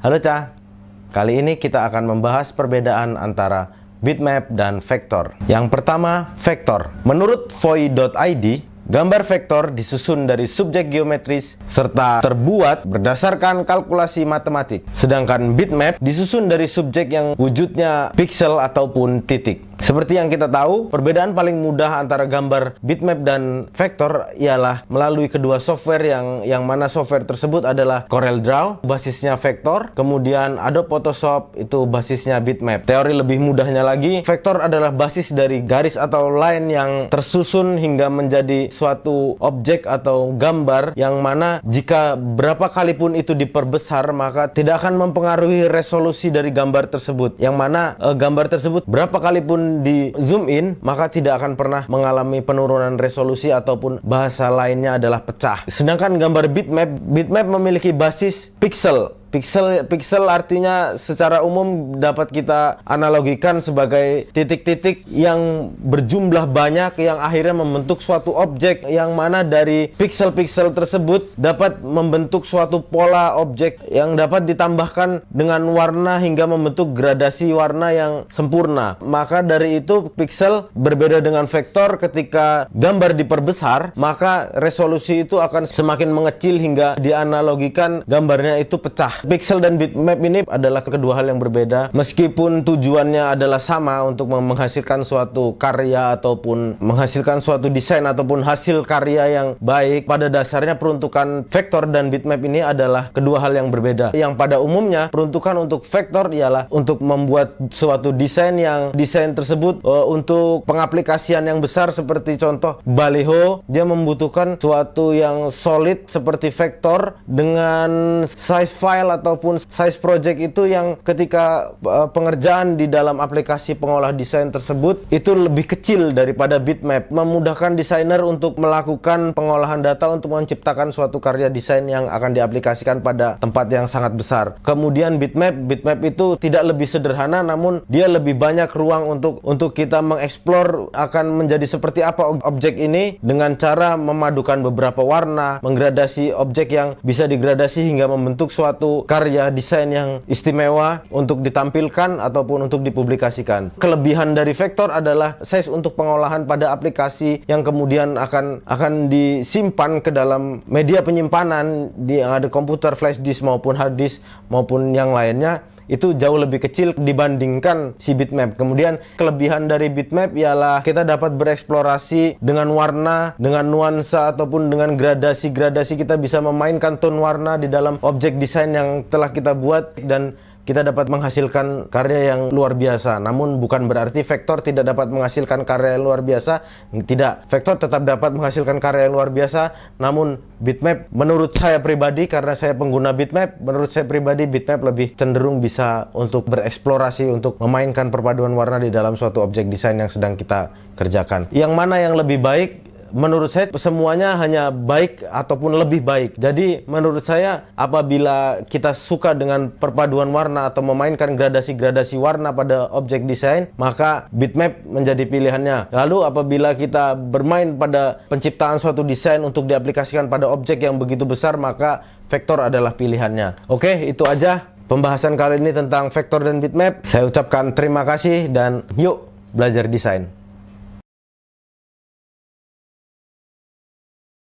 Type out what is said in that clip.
Halo Cah, kali ini kita akan membahas perbedaan antara bitmap dan vektor. Yang pertama, vektor. Menurut Voy.id, gambar vektor disusun dari subjek geometris serta terbuat berdasarkan kalkulasi matematik. Sedangkan bitmap disusun dari subjek yang wujudnya piksel ataupun titik. Seperti yang kita tahu, perbedaan paling mudah antara gambar bitmap dan vektor ialah melalui kedua software yang mana software tersebut adalah CorelDRAW, basisnya vektor, kemudian Adobe Photoshop itu basisnya bitmap. Teori lebih mudahnya lagi, vektor adalah basis dari garis atau line yang tersusun hingga menjadi suatu objek atau gambar yang mana jika berapa kali pun itu diperbesar maka tidak akan mempengaruhi resolusi dari gambar tersebut. Yang mana gambar tersebut berapa kali pun di zoom in maka tidak akan pernah mengalami penurunan resolusi ataupun bahasa lainnya adalah pecah. Sedangkan gambar bitmap memiliki basis piksel. Piksel artinya secara umum dapat kita analogikan sebagai titik-titik yang berjumlah banyak yang akhirnya membentuk suatu objek, yang mana dari piksel-piksel tersebut dapat membentuk suatu pola objek yang dapat ditambahkan dengan warna hingga membentuk gradasi warna yang sempurna. Maka dari itu piksel berbeda dengan vektor. Ketika gambar diperbesar maka resolusi itu akan semakin mengecil hingga dianalogikan gambarnya itu pecah. Piksel dan bitmap ini adalah kedua hal yang berbeda, meskipun tujuannya adalah sama untuk menghasilkan suatu karya ataupun menghasilkan suatu desain ataupun hasil karya yang baik. Pada dasarnya peruntukan vektor dan bitmap ini adalah kedua hal yang berbeda. Yang pada umumnya peruntukan untuk vektor ialah untuk membuat suatu desain yang desain tersebut untuk pengaplikasian yang besar, seperti contoh baliho, dia membutuhkan suatu yang solid seperti vektor dengan size file ataupun size project itu yang ketika pengerjaan di dalam aplikasi pengolah desain tersebut itu lebih kecil daripada bitmap, memudahkan desainer untuk melakukan pengolahan data untuk menciptakan suatu karya desain yang akan diaplikasikan pada tempat yang sangat besar. Kemudian bitmap itu tidak lebih sederhana, namun dia lebih banyak ruang untuk kita mengeksplor akan menjadi seperti apa objek ini dengan cara memadukan beberapa warna, menggradasi objek yang bisa digradasi hingga membentuk suatu karya desain yang istimewa untuk ditampilkan ataupun untuk dipublikasikan. Kelebihan dari vektor adalah size untuk pengolahan pada aplikasi yang kemudian akan disimpan ke dalam media penyimpanan yang ada komputer, flash disk maupun hard disk maupun yang lainnya, itu jauh lebih kecil dibandingkan si bitmap. Kemudian kelebihan dari bitmap ialah kita dapat bereksplorasi dengan warna, dengan nuansa ataupun dengan gradasi-gradasi. Kita bisa memainkan tone warna di dalam objek desain yang telah kita buat dan kita dapat menghasilkan karya yang luar biasa. Namun bukan berarti vektor tidak dapat menghasilkan karya yang luar biasa. Tidak, vektor tetap dapat menghasilkan karya yang luar biasa. Namun bitmap menurut saya pribadi, karena saya pengguna bitmap, menurut saya pribadi bitmap lebih cenderung bisa untuk bereksplorasi, untuk memainkan perpaduan warna di dalam suatu objek desain yang sedang kita kerjakan. Yang mana yang lebih baik? Menurut saya semuanya hanya baik ataupun lebih baik. Jadi menurut saya apabila kita suka dengan perpaduan warna atau memainkan gradasi-gradasi warna pada objek desain, maka bitmap menjadi pilihannya. Lalu apabila kita bermain pada penciptaan suatu desain untuk diaplikasikan pada objek yang begitu besar, maka vektor adalah pilihannya. Oke, itu aja pembahasan kali ini tentang vektor dan bitmap. Saya ucapkan terima kasih dan yuk belajar desain.